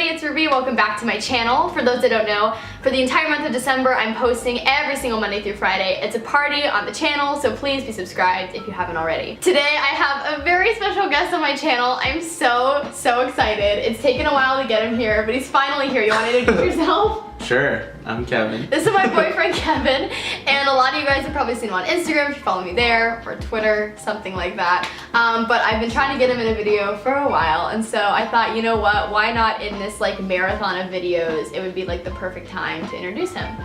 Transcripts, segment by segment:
everybody, it's Ruby. Welcome back to my channel. For those that don't know, for the entire month of December, I'm posting every single Monday through Friday. It's a party on the channel, so please be subscribed if you haven't already. Today, I have a very special guest on my channel. I'm so excited. It's taken a while to get him here, but he's finally here. You want to introduce yourself? Sure, I'm Kevin. This is my boyfriend Kevin, and a lot of you guys have probably seen him on Instagram if you follow me there, or Twitter, something like that. But I've been trying to get him in a video for a while, and so I thought, you know what, why not in this like marathon of videos, it would be like the perfect time to introduce him.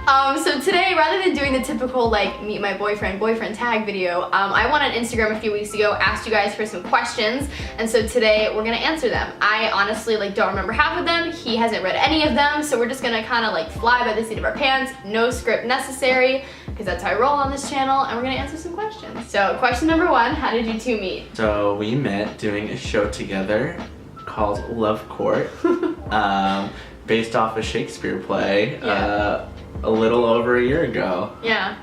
So today, rather than doing the typical like meet my boyfriend tag video, I went on Instagram a few weeks ago, asked you guys for some questions, and so today we're gonna answer them. I honestly like don't remember half of them, he hasn't read any of them, so we're just gonna kind of like fly by the seat of our pants, no script necessary, because that's how I roll on this channel, and we're gonna answer some questions. So question number one, how did you two meet? So we met doing a show together called Love Court, based off a Shakespeare play, a little over a year ago. Yeah.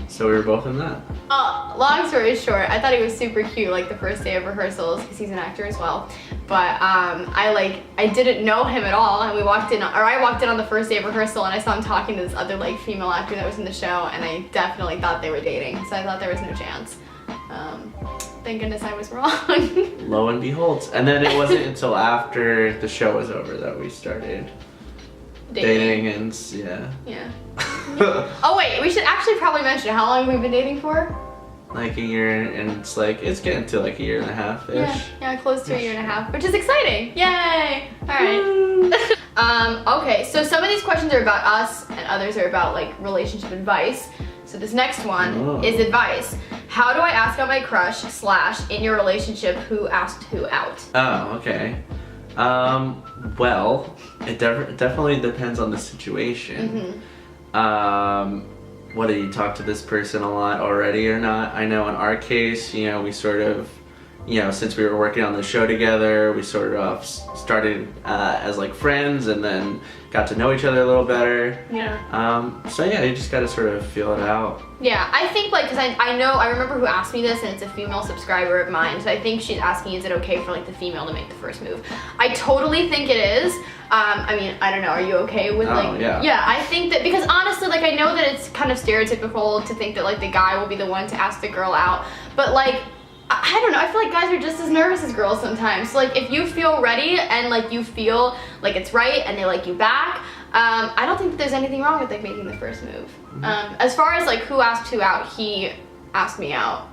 So we were both in that. Long story short, I thought he was super cute like the first day of rehearsals, because he's an actor as well. But I didn't know him at all, and I walked in on the first day of rehearsal, and I saw him talking to this other like female actor that was in the show, and I definitely thought they were dating, so I thought there was no chance. Thank goodness I was wrong. Lo and behold. And then it wasn't until after the show was over that we started dating and yeah. Oh wait, we should actually probably mention how long we've been dating for. Like a year, and it's getting to like a year and a half-ish. Yeah, close to a year and a half, which is exciting. Yay! Alright. Okay, so some of these questions are about us, and others are about like relationship advice. So this next one is advice. How do I ask out my crush / in your relationship, who asked who out? Oh, okay. Well, it definitely depends on the situation. Whether you talk to this person a lot already or not. I know in our case, you know, we sort of, you know, since we were working on the show together, we sort of started as like friends, and then got to know each other a little better. Yeah. So yeah, you just gotta sort of feel it out. Yeah, I think like, cause I remember who asked me this, and it's a female subscriber of mine, so I think she's asking, is it okay for like the female to make the first move? I totally think it is. I mean, I don't know, are you okay with like, yeah, I think that, because honestly, like I know that it's kind of stereotypical to think that like the guy will be the one to ask the girl out, but like, I don't know, I feel like guys are just as nervous as girls sometimes. So like if you feel ready and like you feel like it's right and they like you back, I don't think that there's anything wrong with like making the first move. As far as like who asked who out, he asked me out.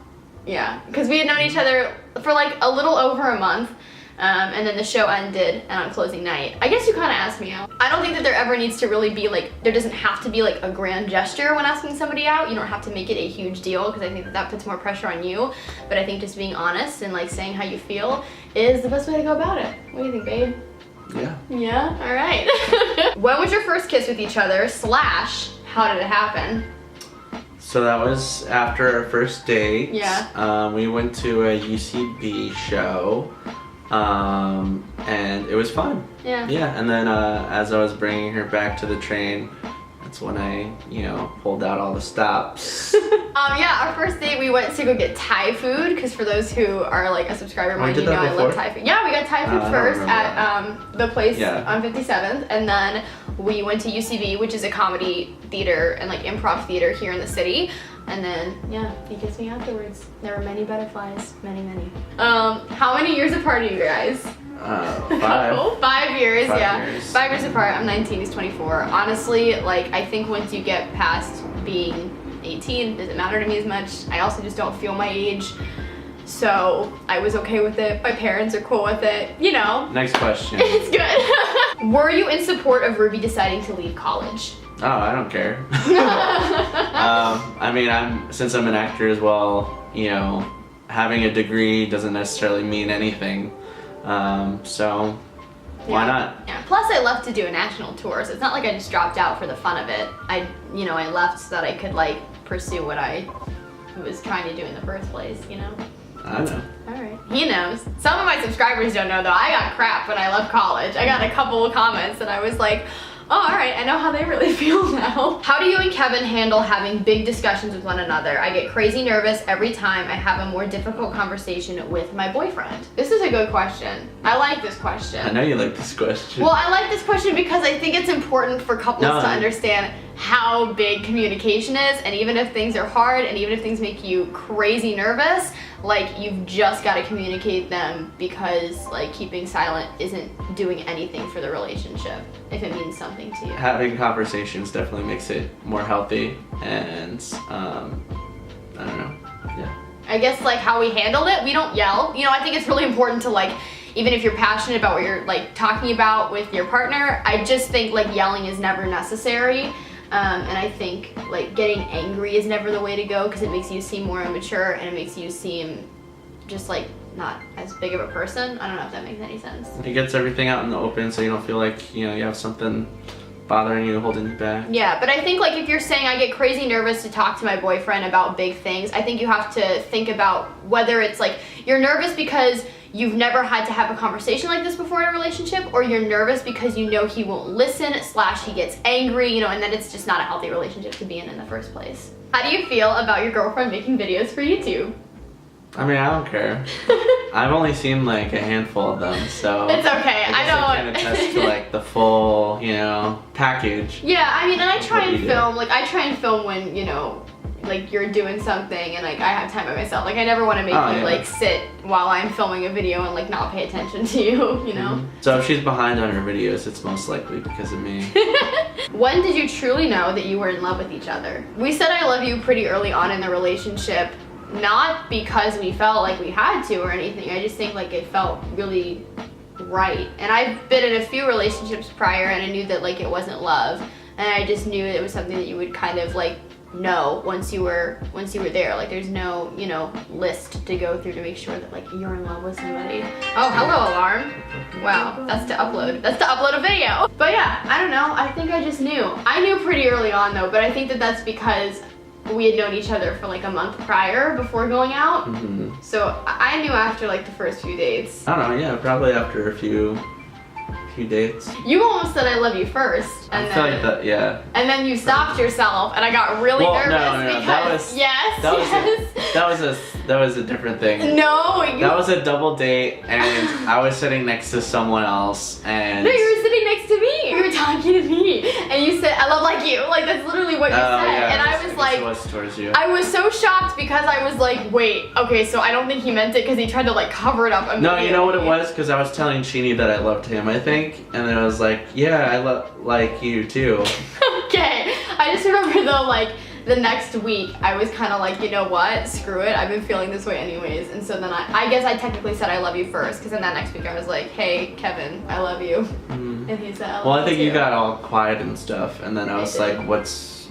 Yeah, because we had known each other for like a little over a month. And then the show ended, and on closing night, I guess you kind of asked me out. I don't think that there ever needs to really be like, there doesn't have to be like a grand gesture when asking somebody out. You don't have to make it a huge deal, because I think that that puts more pressure on you. But I think just being honest and like saying how you feel is the best way to go about it. What do you think, babe? Yeah. Yeah? All right. When was your first kiss with each other / how did it happen? So that was after our first date. Yeah. We went to a UCB show. And it was fun. Yeah. Yeah, and then as I was bringing her back to the train, that's when I, you know, pulled out all the stops. Yeah, our first date we went to go get Thai food, because for those who are like a subscriber of mine, you know I love Thai food. Yeah, we got Thai food first at the place on 57th, and then we went to UCB, which is a comedy theater and like improv theater here in the city. And then, yeah, he kissed me afterwards. There were many butterflies, many. How many years apart are you guys? 5. 5 years, 5 years. 5 years apart. I'm 19, he's 24. Honestly, like, I think once you get past being 18, it doesn't matter to me as much. I also just don't feel my age. So, I was okay with it. My parents are cool with it, you know. Next question. It's good. Were you in support of Ruby deciding to leave college? Oh, I don't care. I mean, since I'm an actor as well, you know, having a degree doesn't necessarily mean anything. So why not? Yeah. Plus, I left to do a national tour, so it's not like I just dropped out for the fun of it. I left so that I could like pursue what I was trying to do in the first place. You know. I know. Alright. He knows. Some of my subscribers don't know though. I got crap when I left college. I got a couple of comments and I was like, Oh, alright, I know how they really feel now. How do you and Kevin handle having big discussions with one another? I get crazy nervous every time I have a more difficult conversation with my boyfriend. This is a good question. I like this question. I know you like this question. Well, I like this question because I think it's important for couples to understand how big communication is, and even if things are hard and even if things make you crazy nervous, like, you've just got to communicate them, because like keeping silent isn't doing anything for the relationship if it means something to you. Having conversations definitely makes it more healthy, and I don't know, yeah. I guess like how we handled it, we don't yell. You know, I think it's really important to like, even if you're passionate about what you're like talking about with your partner, I just think like yelling is never necessary. And I think like getting angry is never the way to go, because it makes you seem more immature and it makes you seem just like not as big of a person. I don't know if that makes any sense. It gets everything out in the open, so you don't feel like, you know, you have something bothering you, holding you back. Yeah, but I think like if you're saying I get crazy nervous to talk to my boyfriend about big things, I think you have to think about whether it's like you're nervous because you've never had to have a conversation like this before in a relationship, or you're nervous because you know he won't listen / he gets angry, you know, and then it's just not a healthy relationship to be in the first place. How do you feel about your girlfriend making videos for YouTube? I mean, I don't care. I've only seen like a handful of them, so it's okay. I can't attest to like the full, you know, package. Yeah, I mean, and I try and film, like I try and film when, you know, like you're doing something and like I have time by myself. Like I never want to make you like sit while I'm filming a video and like not pay attention to you, you know? So if she's behind on her videos, it's most likely because of me. When did you truly know that you were in love with each other? We said I love you pretty early on in the relationship, not because we felt like we had to or anything. I just think like it felt really right. And I've been in a few relationships prior and I knew that like it wasn't love. And I just knew it was something that you would kind of like know once you were there. Like there's no, you know, list to go through to make sure that like you're in love with somebody. Oh, hello alarm. Wow, that's to upload a video. But yeah, I don't know, I think I just knew. I knew pretty early on though, but I think that that's because we had known each other for like a month prior before going out. So I knew after like the first few dates. I don't know, yeah, probably after a few dates. You almost said I love you first, and I feel like that, yeah. And then you stopped yourself, and I got really nervous because that was a different thing. No, that was a double date, and I was sitting next to someone else, and no, you were sitting next to me. You were talking to me, and you said I love like you. Like that's literally what you said, yeah, and I was like, it was towards you. I was so shocked because I was like, wait, okay, so I don't think he meant it because he tried to like cover it up immediately. No, you know what it was? Because I was telling Sheenie that I loved him, I think. And then I was like, yeah, I like you too. Okay, I just remember though, like the next week I was kind of like, you know what, screw it, I've been feeling this way anyways. And so then I guess I technically said I love you first, because then that next week I was like, hey Kevin, I love you. And he said I love you. Well, I think you got all quiet and stuff, and then I was like,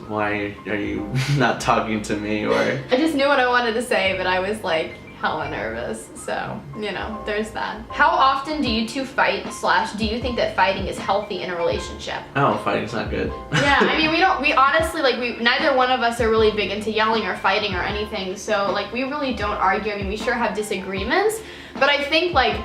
why are you not talking to me? Or I just knew what I wanted to say, but I was like hella nervous, so you know, there's that. How often do you two fight / do you think that fighting is healthy in a relationship? Oh, fighting's not good. Yeah, I mean we honestly like neither one of us are really big into yelling or fighting or anything, so like we really don't argue. I mean, we sure have disagreements, but I think like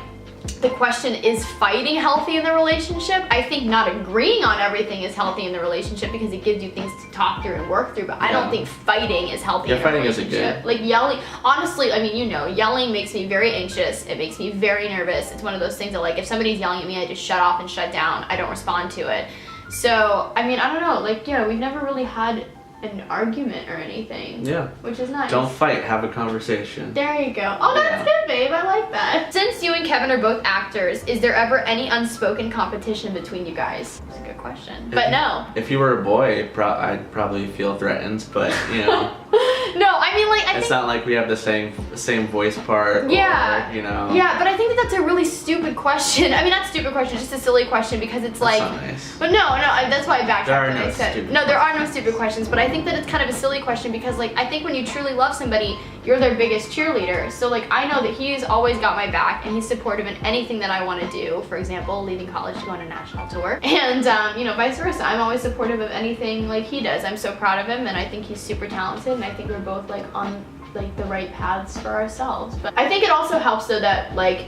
the question is fighting healthy in the relationship? I think not agreeing on everything is healthy in the relationship because it gives you things to talk through and work through, but I don't think fighting is healthy in a relationship. Isn't good. Like yelling, honestly, I mean, you know, yelling makes me very anxious. It makes me very nervous. It's one of those things that like if somebody's yelling at me, I just shut off and shut down. I don't respond to it. So, I mean, I don't know, like, yeah, we've never really had an argument or anything. Yeah. Which is nice. Don't fight, have a conversation. There you go. Oh, that's good, babe. I like that. Since you and Kevin are both actors, is there ever any unspoken competition between you guys? That's a good question. But no. If you were a boy, I'd probably feel threatened, but you know. No, I mean, like, it's not like we have the same voice part. Yeah. Or, you know. Yeah, but I think that's a really stupid question. I mean, not stupid question, just a silly question, because it's like. That's not nice. But no, that's why I backtracked and I said. No, there are no stupid questions, but I think that it's kind of a silly question because, like, I think when you truly love somebody, you're their biggest cheerleader. So, like, I know that he's always got my back and he's supportive in anything that I want to do. For example, leaving college to go on a national tour. And, you know, vice versa. I'm always supportive of anything like he does. I'm so proud of him and I think he's super talented and I think we're both, like, on, like, the right paths for ourselves. But I think it also helps, though, that, like,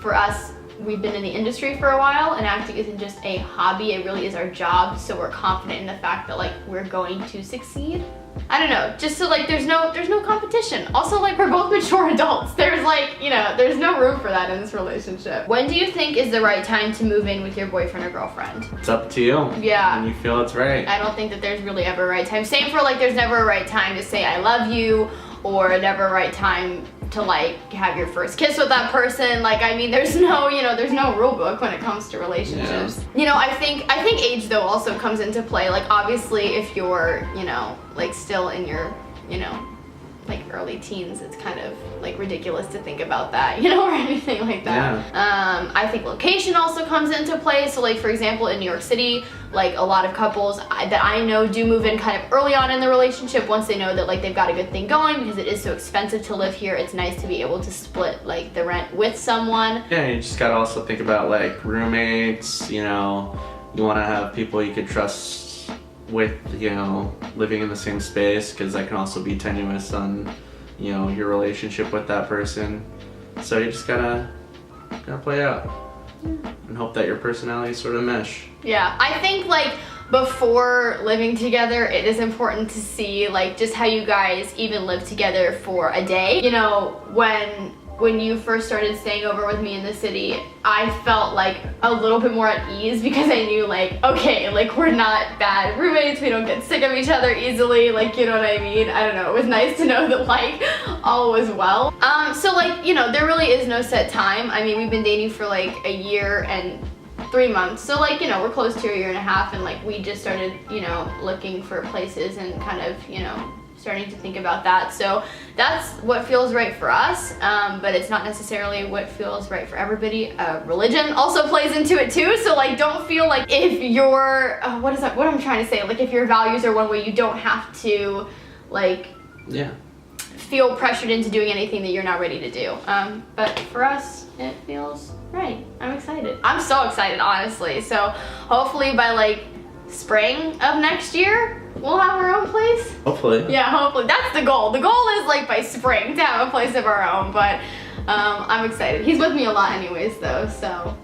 for us, we've been in the industry for a while, and acting isn't just a hobby, it really is our job, so we're confident in the fact that like we're going to succeed. I don't know, just so like there's no competition. Also, like, we're both mature adults. There's like, you know, there's no room for that in this relationship. When do you think is the right time to move in with your boyfriend or girlfriend? It's up to you. Yeah. When you feel it's right. I don't think that there's really ever a right time. Same for like, there's never a right time to say I love you, or never a right time to like have your first kiss with that person. Like, I mean, there's no, you know, there's no rule book when it comes to relationships. Yeah. You know, I think age though also comes into play. Like, obviously if you're, you know, like still in your, you know, like early teens, it's kind of like ridiculous to think about that, you know, or anything like that. Yeah. I think location also comes into play. So like, for example, in New York City, like a lot of couples that I know do move in kind of early on in the relationship once they know that like they've got a good thing going, because it is so expensive to live here. It's nice to be able to split like the rent with someone. Yeah, you just gotta also think about like roommates, you know, you wanna have people you could trust with, you know, living in the same space, because that can also be tenuous on, you know, your relationship with that person. So you just gotta play out and hope that your personalities sort of mesh. Yeah, I think like before living together, it is important to see like just how you guys even live together for a day. You know, when you first started staying over with me in the city, I felt like a little bit more at ease, because I knew like, okay, like we're not bad roommates, we don't get sick of each other easily, like, you know what I mean? I don't know, it was nice to know that like all was well. So like, you know, there really is no set time. I mean, we've been dating for like a year and 3 months, so like, you know, we're close to a year and a half, and like we just started, you know, looking for places and kind of, you know, starting to think about that. So that's what feels right for us, but it's not necessarily what feels right for everybody. Religion also plays into it too, so like don't feel like if your what I'm trying to say, like if your values are one way, you don't have to like feel pressured into doing anything that you're not ready to do. But for us, it feels right. I'm excited. I'm so excited, honestly. So hopefully by like spring of next year, we'll have our own place. Hopefully. Yeah, hopefully. That's the goal. The goal is like by spring to have a place of our own, but I'm excited. He's with me a lot anyways though, so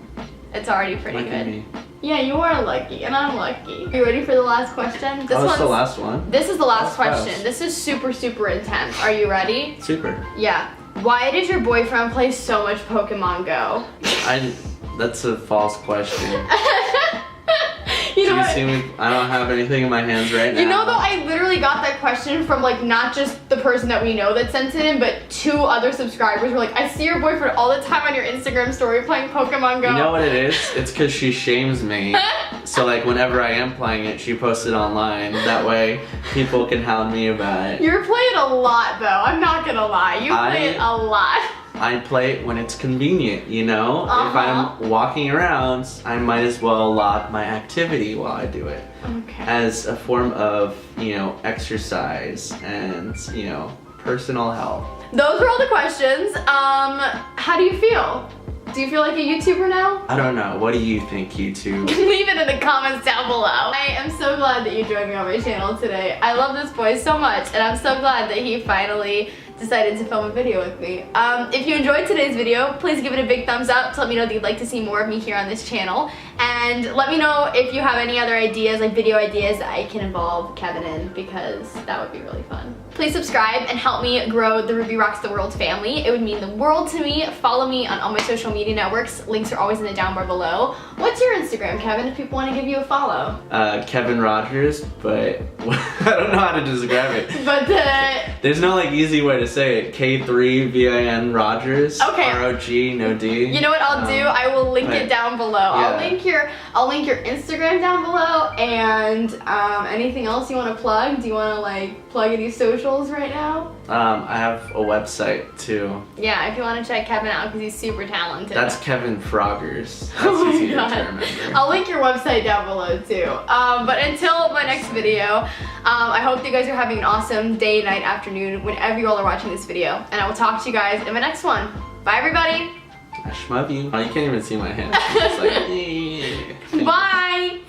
it's already pretty good. Me. Yeah, you are lucky and I'm lucky. Are you ready for the last question? This is the last one. This is the last question. Fast. This is super, super intense. Are you ready? Super. Yeah. Why did your boyfriend play so much Pokemon Go? That's a false question. You know what? See me? I don't have anything in my hands right now. You know, though, I literally got that question from like not just the person that we know that sent it in, but 2 other subscribers were like, I see your boyfriend all the time on your Instagram story playing Pokemon Go. You know what it is? It's because she shames me. So like whenever I am playing it, she posts it online. That way people can hound me about it. You're playing a lot though, I'm not gonna lie. You play it a lot. I play it when it's convenient, you know? If I'm walking around, I might as well log my activity while I do it. Okay. As a form of, you know, exercise and, you know, personal health. Those were all the questions. How do you feel? Do you feel like a YouTuber now? I don't know. What do you think, YouTube? Leave it in the comments down below. I am so glad that you joined me on my channel today. I love this boy so much, and I'm so glad that he finally decided to film a video with me. If you enjoyed today's video, please give it a big thumbs up to let me know that you'd like to see more of me here on this channel. And let me know if you have any other ideas, like video ideas that I can involve Kevin in, because that would be really fun. Please subscribe and help me grow the Ruby Rocks the World family. It would mean the world to me. Follow me on all my social media networks. Links are always in the down bar below. What's your Instagram, Kevin, if people want to give you a follow? Kevin Rogers, but I don't know how to describe it. But there's no like easy way to say it. K3VIN Rogers. Okay. R-O-G, no D. You know what I'll do? I will link it down below. Yeah. I'll link your Instagram down below, and anything else you want to plug? Do you want to like plug any socials right now? I have a website too. Yeah, if you want to check Kevin out, because he's super talented. That's Kevin Froggers. That's oh my easier God. to remember. I'll link your website down below too. But until my next video, I hope that you guys are having an awesome day, night, afternoon, whenever you all are watching this video. And I will talk to you guys in my next one. Bye, everybody. I shmub you. Oh, you can't even see my hands. It's like, Bye.